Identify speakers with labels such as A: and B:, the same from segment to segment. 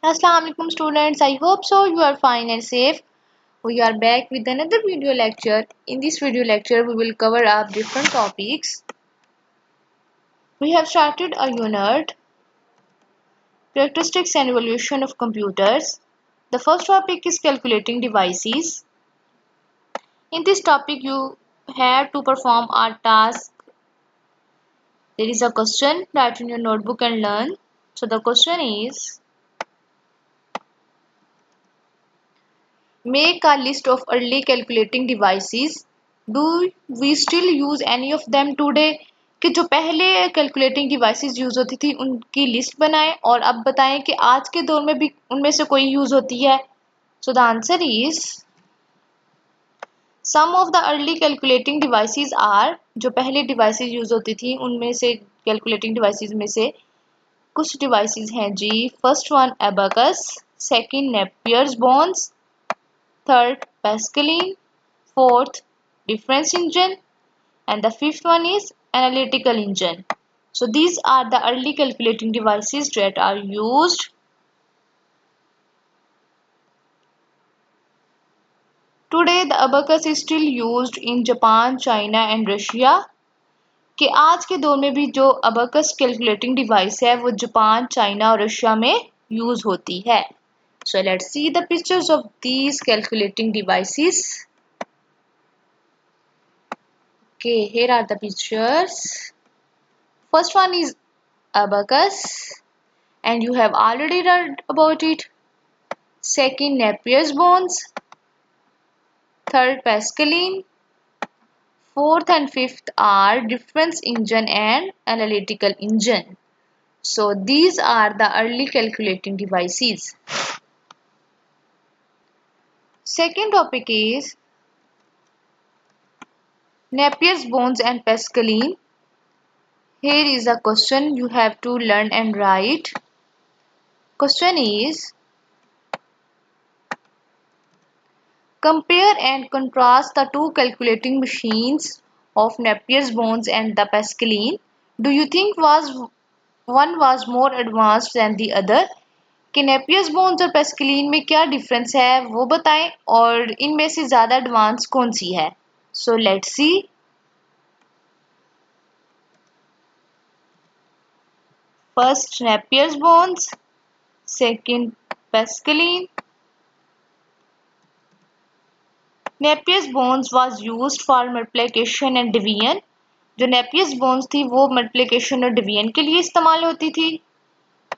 A: Assalamu alaikum students. I hope so you are fine and safe. We are back with another video lecture. In this video lecture we will cover up different topics. We have started a unit, characteristics and evolution of computers. The first topic is calculating devices. In this topic you have to perform a task. There is a question, write in your notebook and learn. So the question is, make a list of early calculating devices. Do we still use any of them today? कि जो पहले calculating devices use होती थी उनकी list बनाएं और अब बताएं कि आज के दौर में भी उनमें से कोई यूज होती है. So the answer is some of the early calculating devices are. जो पहले डिवाइसेस यूज होती थी उनमें से कैलकुलेटिंग डिवाइसेस में से कुछ डिवाइसेस हैं जी. First one abacus, second Napier's bones, third Pascaline, fourth difference engine, and the fifth one is analytical engine. So these are the early calculating devices that are used. Today the abacus is still used in Japan, China and Russia. कि आज के दौर में भी जो abacus calculating device है वो Japan, China और रशिया में यूज होती है. So let's see the pictures of these calculating devices. Okay, here are the pictures. First one is abacus and you have already read about it. Second Napier's bones. Third Pascaline. Fourth and fifth are difference engine and analytical engine. So these are the early calculating devices. Second topic is Napier's bones and Pascaline. Here is a question you have to learn and write. Question is, compare and contrast the two calculating machines of Napier's bones and the Pascaline. Do you think one was more advanced than the other? कि Napier's bones और Pascaline में क्या difference है वो बताएं और इनमें से ज़्यादा advanced कौन सी है. So let's see. First Napier's bones, second Pascaline. Napier's bones was used for multiplication and division. जो Napier's bones थी वो multiplication और division के लिए इस्तेमाल होती थी.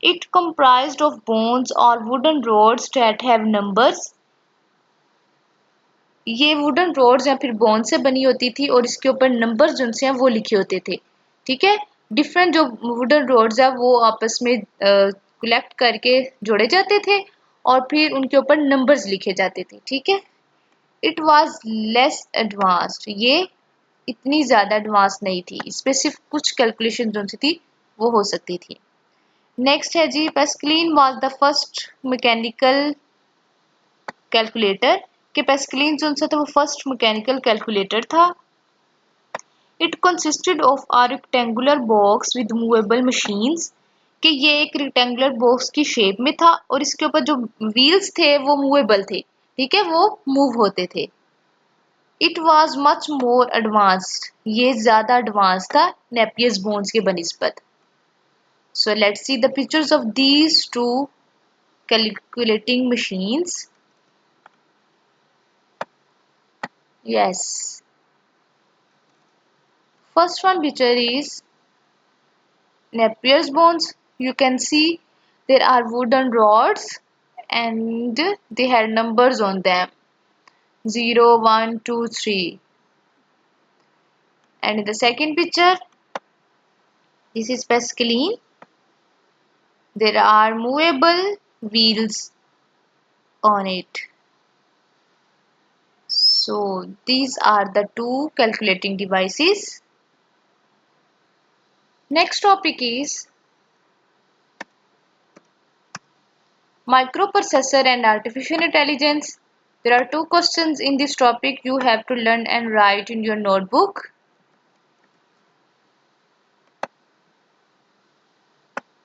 A: It comprised of bones or wooden rods that have numbers. ये wooden rods या फिर bones से बनी होती थी और इसके ऊपर numbers जो हैं वो लिखे होते थे. ठीक है, different जो wooden rods है वो आपस में collect करके जोड़े जाते थे और फिर उनके ऊपर numbers लिखे जाते थे. ठीक है, इट वॉज लेस एडवांस्ड. ये इतनी ज़्यादा एडवांस नहीं थी. इस पर सिर्फ कुछ कैलकुलेशन जो सी थी वो हो सकती थी. नेक्स्ट है जी, Pascaline was the first mechanical calculator. कि पेस्कलिन जो सा था वो फर्स्ट मैकेनिकल कैलकुलेटर था. It consisted of a rectangular box with movable machines. कि ये एक रेक्टेंगुलर बॉक्स की शेप में था और इसके ऊपर जो व्हील्स थे वो मूवेबल थे. ठीक है, वो मूव होते थे. It was much more advanced. ये ज़्यादा advanced था Napier's bones के बनिस्बत. So let's see the pictures of these two calculating machines. Yes. First one picture is Napier's bones. You can see there are wooden rods and they had numbers on them. 0, 1, 2, 3. And in the second picture, this is Pascaline. There are movable wheels on it. So these are the two calculating devices. Next topic is microprocessor and artificial intelligence. There are two questions in this topic you have to learn and write in your notebook.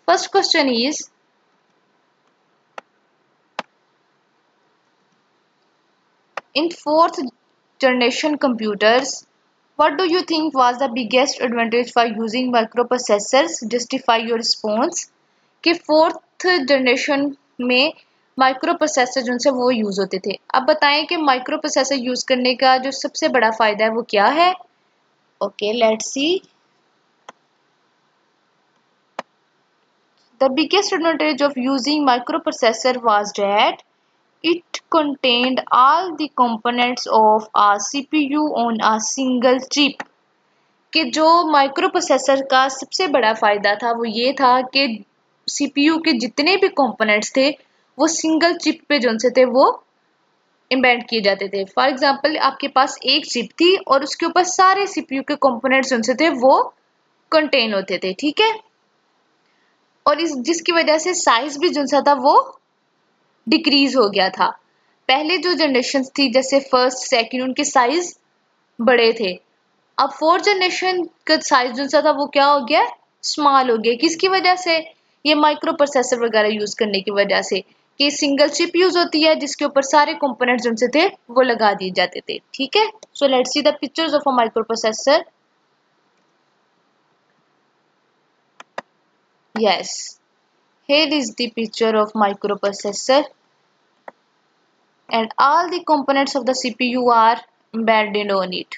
A: First question is, In fourth generation computers, what do you think was the biggest advantage for using microprocessors? Justify your response. कि fourth generation में micro processor जो से वो use होते थे। अब बताएं कि माइक्रो प्रोसेसर यूज करने का जो सबसे बड़ा फायदा है वो क्या है। Okay, let's see. The biggest advantage of using microprocessor was that it contained all the components of a CPU on a single chip। कि जो माइक्रो प्रोसेसर का सबसे बड़ा फायदा था वो ये था कि सीपीयू के जितने भी कंपोनेंट्स थे वो सिंगल चिप पे जो से थे वो एम्बेड किए जाते थे। फॉर एग्जांपल आपके पास एक चिप थी और उसके ऊपर सारे सीपीयू के कंपोनेंट्स जो से थे वो कंटेन होते थे, ठीक है। और इस जिसकी वजह से साइज भी जो सा था वो डिक्रीज हो गया था। पहले जो जनरेशन थी जैसे फर्स्ट सेकंड उनके साइज बड़े थे। अब फोर्थ जनरेशन का साइज जो सा था वो क्या हो गया, स्मॉल हो गया। किसकी वजह से, ये माइक्रो प्रोसेसर वगैरह यूज करने की वजह से कि सिंगल चिप यूज होती है जिसके ऊपर सारे कंपोनेंट्स जो से थे वो लगा दिए जाते थे, ठीक है। So let's see the pictures of a micro processor. Yes, here is the picture of microprocessor and all the components of the CPU are embedded on it.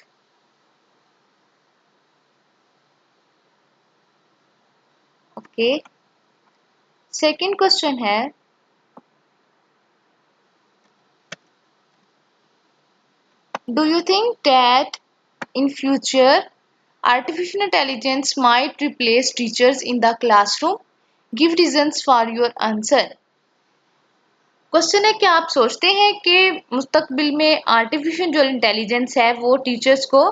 A: Okay, second question है, do you think that in future artificial intelligence might replace teachers in the classroom? Give reasons for your answer. Question है, क्या आप सोचते हैं कि मुस्तकबिल में artificial जो इंटेलिजेंस है वो टीचर्स को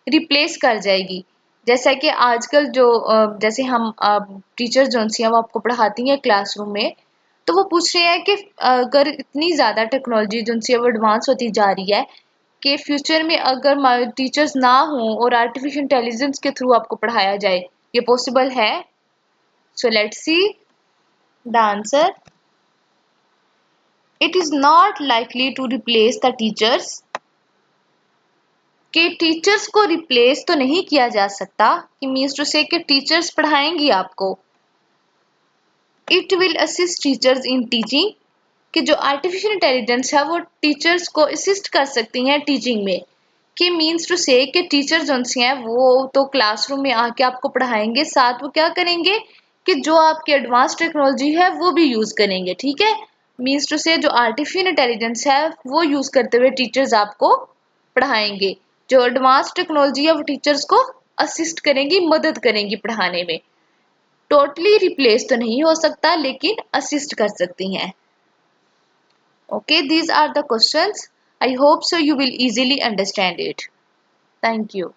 A: रिप्लेस कर जाएगी। जैसा कि आजकल जो जैसे हम टीचर्स जो हैं वो आपको पढ़ाती हैं क्लासरूम में, तो वो पूछ रहे हैं कि अगर इतनी ज़्यादा टेक्नोलॉजी जो है वो एडवांस होती जा रही है कि फ्यूचर में अगर टीचर्स ना हों और आर्टिफिशियल इंटेलिजेंस के थ्रू आपको पढ़ाया जाए, ये पॉसिबल है? So let's see the answer. It is not likely to replace the teachers। कि टीचर्स को रिप्लेस तो नहीं किया जा सकता, कि मीन्स टू से कि टीचर्स पढ़ाएंगी आपको। It will assist teachers in teaching, कि जो आर्टिफिशियल इंटेलिजेंस है वो टीचर्स को असिस्ट कर सकती हैं टीचिंग में। कि मीन्स टू से कि टीचर जो हैं वो तो क्लासरूम में आके आपको पढ़ाएंगे, साथ वो क्या करेंगे कि जो आपकी एडवांस टेक्नोलॉजी है वो भी यूज करेंगे, ठीक है। मीन्स टू से जो आर्टिफिशियल इंटेलिजेंस है वो यूज करते हुए टीचर्स आपको पढ़ाएंगे। जो एडवांस टेक्नोलॉजी है वो टीचर्स को असिस्ट करेंगी, मदद करेंगी पढ़ाने में। टोटली रिप्लेस तो नहीं हो सकता लेकिन असिस्ट कर सकती हैं। Okay, these are the questions. I hope so you will easily understand it. Thank you.